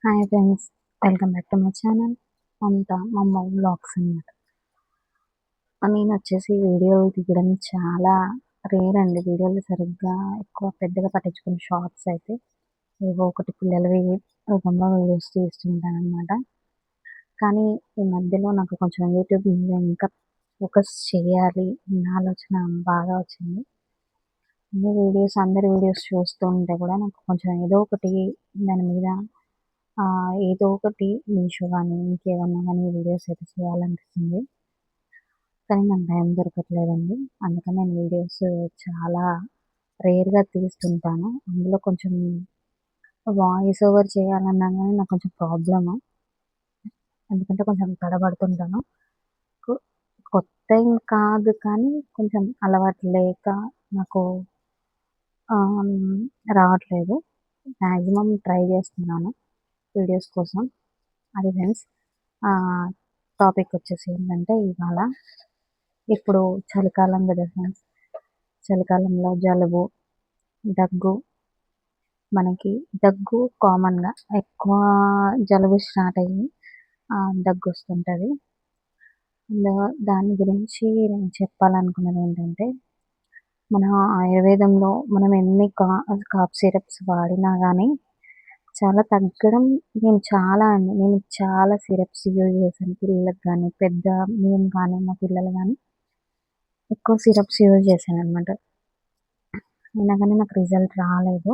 Hi friends, welcome back to my channel. అంతా మా అమ్మ వ్లాగ్స్ అన్నమాట. నేను వచ్చేసి వీడియో తీయడం చాలా రేర్ అండి. వీడియోలు సరిగ్గా ఎక్కువ పెద్దగా పట్టించుకుని షార్ట్స్ అయితే ఏవో ఒకటి పిల్లలవి రూపంలో వీడియోస్ తీస్తుంటాను అనమాట. కానీ ఈ మధ్యలో నాకు కొంచెం యూట్యూబ్ మీద ఇంకా ఫోకస్ చేయాలి అన్న ఆలోచన బాగా వచ్చింది. అందరి వీడియోస్ చూస్తూ ఉంటే కూడా నాకు కొంచెం ఏదో ఒకటి దాని మీద ఏదో ఒకటి మీషో కానీ ఇంకేమన్నా కానీ వీడియోస్ అయితే చేయాలనిపిస్తుంది. కానీ నాకు టైం దొరకట్లేదండి. అందుకని నేను వీడియోస్ చాలా రేర్గా తీస్తుంటాను. అందులో కొంచెం వాయిస్ ఓవర్ చేయాలన్నా కానీ నాకు కొంచెం ప్రాబ్లము. ఎందుకంటే కొంచెం తడబడుతుంటాను. కొ- కొత్త ఏం కాదు, కానీ కొంచెం అలవాటు లేక నాకు ఆమ్, రావట్లేదు. మ్యాక్సిమం ట్రై చేస్తున్నాను వీడియోస్ కోసం. అది ఫ్రెండ్స్, టాపిక్ వచ్చేసి ఏంటంటే ఇవాళ ఇప్పుడు చలికాలం కదా ఫ్రెండ్స్. చలికాలంలో జలుబు, దగ్గు. మనకి దగ్గు కామన్గా ఎక్కువ జలుబు స్టార్ట్ అయ్యి దగ్గు వస్తుంటుంది. దాని గురించి నేను చెప్పాలనుకున్నది ఏంటంటే, మన ఆయుర్వేదంలో మనం ఎన్ని కాఫ్ సిరప్స్ వాడినా కానీ చాలా తగ్గడం. నేను చాలా సిరప్స్ యూజ్ చేశాను. పిల్లలకు కానీ మేము కానీ మా పిల్లలు కానీ ఎక్కువ సిరప్స్ యూజ్ చేశాను అనమాట. అయినా కానీ నాకు రిజల్ట్ రాలేదు.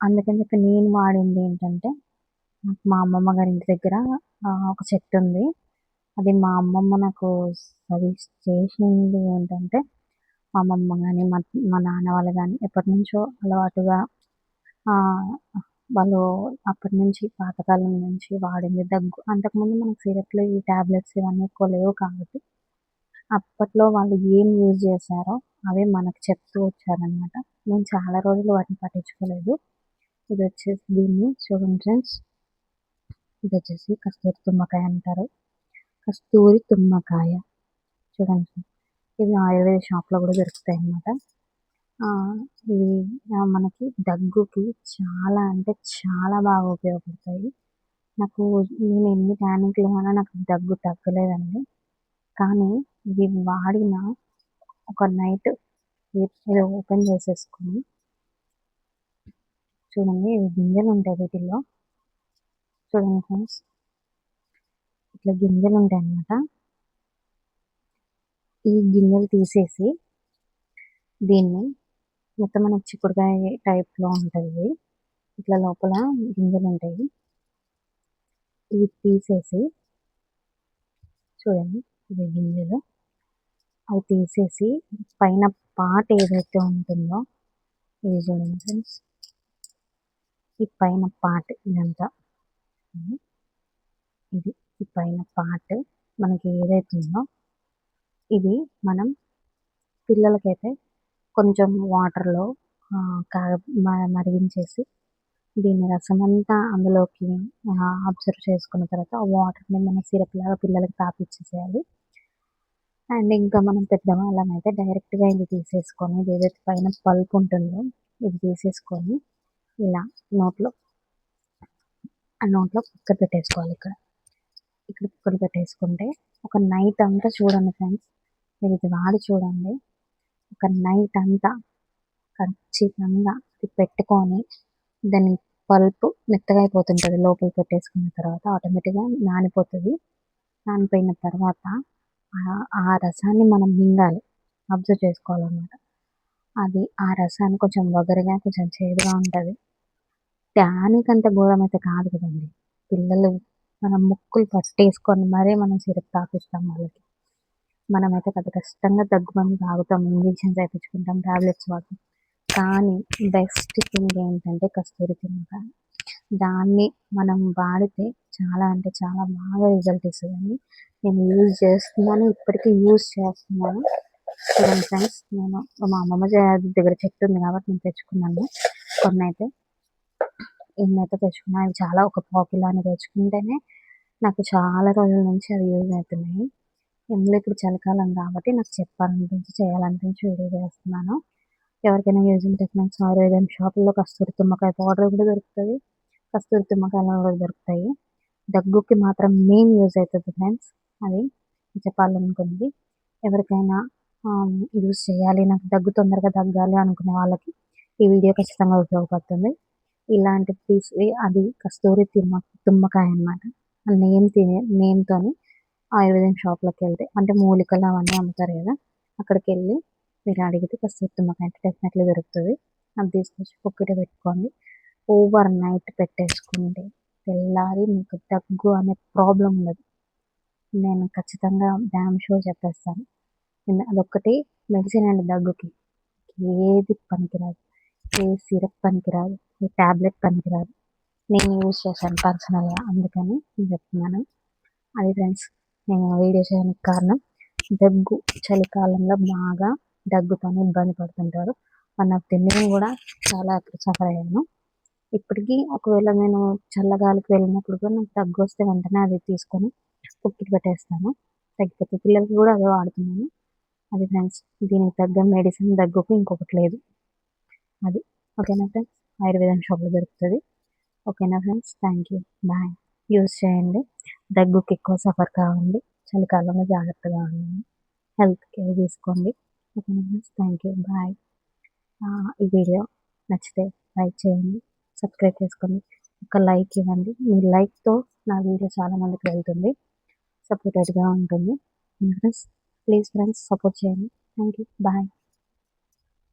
అందుకని చెప్పి నేను వాడింది ఏంటంటే, నాకు మా అమ్మమ్మ గారి ఇంటి దగ్గర ఒక చెట్టు ఉంది. అది మా అమ్మమ్మ నాకు సజెస్ట్ చేసింది ఏంటంటే, మా అమ్మమ్మ కానీ మా నాన్న వాళ్ళు కానీ ఎప్పటి నుంచో అలవాటుగా ఆ, వాళ్ళు అప్పటి నుంచి పాతకాలం నుంచి వాడింది దగ్గు. అంతకుముందు మనకు సిరప్లు ఈ టాబ్లెట్స్ ఇవన్నీ ఎక్కువ లేవు కాబట్టి అప్పట్లో వాళ్ళు ఏం యూజ్ చేశారో అవే మనకు చెప్తూ వచ్చారనమాట. నేను చాలా రోజులు వాటిని పట్టించుకోలేదు. ఇది వచ్చేసి దీన్ని చూడండి ఫ్రెండ్స్, ఇది వచ్చేసి కస్తూరి తుమ్మకాయ అంటారు. కస్తూరి తుమ్మకాయ చూడండి. ఇవి ఆయుర్వేద షాప్లో కూడా దొరుకుతాయి అన్నమాట. ఇవి మనకి దగ్గుకి చాలా అంటే చాలా బాగా ఉపయోగపడతాయి. నేను ఎన్ని టానిక్లు వాడినా నాకు దగ్గు తగ్గలేదండి. కానీ ఇది వాడిన ఒక నైట్ ఇది ఓపెన్ చేసేసుకొని చూడండి, ఇవి గింజలు ఉంటాయి వీటిల్లో. చూడండి ఫ్రెండ్స్, ఇట్లా గింజలు ఉంటాయి అన్నమాట. ఈ గింజలు తీసేసి దీన్ని మొత్తం మనకి చిక్కుడుకాయ టైప్లో ఉంటుంది. ఇట్లా లోపల గింజలు ఉంటాయి. ఇవి తీసేసి చూడండి, ఇవి గింజలు అవి తీసేసి పైన పార్ట్ ఏదైతే ఉంటుందో ఇది చూడండి ఫ్రెండ్స్. ఈ పైన పార్ట్ ఇదంతా ఇది ఈ పైన పార్ట్ మనకి ఏదైతే ఉందో ఇది మనం పిల్లలకైతే కొంచెం వాటర్లో మరిగించేసి దీని రసం అంతా అందులోకి అబ్జర్వ్ చేసుకున్న తర్వాత ఆ వాటర్ని మన సిరప్ లాగా పిల్లలకి తాపిచ్చేసేయాలి. అండ్ ఇంకా మనం పెద్దవాళ్ళం అయితే డైరెక్ట్గా ఇది తీసేసుకొని, ఇది ఏదైతే పైన పల్ప్ ఉంటుందో ఇది తీసేసుకొని ఇలా నోట్లో కుక్కర్ పెట్టేసుకోవాలి. ఇక్కడ కుక్కర్ పెట్టేసుకుంటే ఒక నైట్ అంతా చూడండి ఫ్రెండ్స్, మీరు ఇది వాడి చూడండి. ఒక నైట్ అంతా ఖచ్చితంగా ఇది పెట్టుకొని దాని పల్ప్ మెత్తగా అయిపోతుంటుంది. లోపల పెట్టేసుకున్న తర్వాత ఆటోమేటిక్గా నానిపోతుంది. నానిపోయిన తర్వాత ఆ రసాన్ని మనం మింగాలి, అబ్జర్వ్ చేసుకోవాలన్నమాట. ఆ రసాన్ని కొంచెం వగరుగా కొంచెం చేదుగా ఉంటుంది. టానిక్ అంత ఘోరం అయితే కాదు కదండి. పిల్లలు మనం ముక్కులు పట్టేసుకొని మరీ మనం సిరప్ తాపిస్తాం వాళ్ళకి. మనమైతే పెద్ద కష్టంగా దగ్గుమంది తాగుతాం, ఇంజెక్షన్స్ వేయించుకుంటాం, టాబ్లెట్స్ వాడతాం. కానీ బెస్ట్ థింగ్ ఏంటంటే కస్తూరి తుమ్మకాయ. దాన్ని మనం వాడితే చాలా అంటే చాలా బాగా రిజల్ట్ ఇస్తుందండి. నేను యూజ్ చేస్తున్నాను, ఇప్పటికీ యూజ్ చేస్తున్నాను. చూడండి ఫ్రెండ్స్, నేను మా అమ్మమ్మ దగ్గర చెట్టు ఉంది కాబట్టి నేను తెచ్చుకున్నాను. ఎన్నైతే తెచ్చుకున్నా అవి చాలా ఒక పావు అని తెచ్చుకుంటేనే నాకు చాలా రోజుల నుంచి అవి యూజ్ అవుతున్నాయి. ఇందులో ఇప్పుడు చలికాలం కాబట్టి నాకు చెప్పాలనిపించి చేయాలనిపించి వీడియో చేస్తున్నాను. ఎవరికైనా యూజింగ్ టెక్నిక్స్ ఆయుర్వేదం షాపుల్లో కస్తూరి తుమ్మకాయ పౌడర్ కూడా దొరుకుతుంది. కస్తూరి తుమ్మకాయలు కూడా దొరుకుతాయి. దగ్గుకి మాత్రం మెయిన్ యూజ్ అవుతుంది ఫ్రెండ్స్. అది చెప్పాలనుకుంది. ఎవరికైనా యూజ్ చేయాలి, నాకు దగ్గు తొందరగా తగ్గాలి అనుకునే వాళ్ళకి ఈ వీడియో ఖచ్చితంగా ఉపయోగపడుతుంది. ఇలాంటివి తీసి అది కస్తూరి తుమ్మకాయ అనమాట. నేమ్తోని ఆయుర్వేదం షాప్లోకి వెళ్తే అంటే మూలికలు అవన్నీ అమ్ముతారు కదా, అక్కడికి వెళ్ళి మీరు అడిగితే కస్తూరి తుమ్మకాయ అంటే డెఫినెట్లీ దొరుకుతుంది. అది తీసుకొచ్చి పొక్కిట పెట్టుకోండి. ఓవర్ నైట్ పెట్టేసుకుంటే తెల్లారి మీకు దగ్గు అనే ప్రాబ్లం ఉండదు. నేను ఖచ్చితంగా డ్యామ్ షూర్ చెప్పేస్తాను. అదొక్కటి మెడిసిన్ అండి దగ్గుకి. ఏది పనికిరాదు, ఏ సిరప్ పనికిరాదు, ఏ ట్యాబ్లెట్ పనికిరాదు. నేను యూజ్ చేశాను పర్సనల్గా, అందుకని నేను చెప్తున్నాను. అది ఫ్రెండ్స్, నేను వీడియో చేయడానికి కారణం, దగ్గు చలికాలంలో బాగా దగ్గుతోనే ఇబ్బంది పడుతుంటారు. నాకు నేను కూడా చాలా సఫర్ అయ్యాను. ఇప్పటికీ ఒకవేళ నేను చల్లగాలికి వెళ్ళినప్పుడు కూడా నాకు దగ్గు వస్తే వెంటనే అది తీసుకొని పుక్కిటి పెట్టేస్తాను, తగ్గిపోతే పిల్లలకి కూడా అదే వాడుతున్నాను. అది ఫ్రెండ్స్, దీనికి తగ్గ మెడిసిన్ దగ్గుకు ఇంకొకటి లేదు. అది ఓకేనా ఫ్రెండ్స్, ఆయుర్వేదం షాప్లో దొరుకుతుంది. ఓకేనా friends, thank you, bye. Use చేయండి. దగ్గుకి ఎక్కువ సఫర్ కావండి, చలికాలంలో జాగ్రత్తగా ఉండండి, హెల్త్ కేర్ తీసుకోండి. ఓకేనా ఫ్రెండ్స్, థ్యాంక్ యూ, బాయ్. ఈ వీడియో నచ్చితే లైక్ చేయండి, సబ్స్క్రైబ్ చేసుకోండి, ఒక లైక్ ఇవ్వండి. మీ లైక్తో నా వీడియో చాలామందికి వెళ్తుంది, సపోర్టెడ్గా ఉంటుంది. ఫ్రెండ్స్ ప్లీజ్ ఫ్రెండ్స్ సపోర్ట్ చేయండి. Thank you, bye.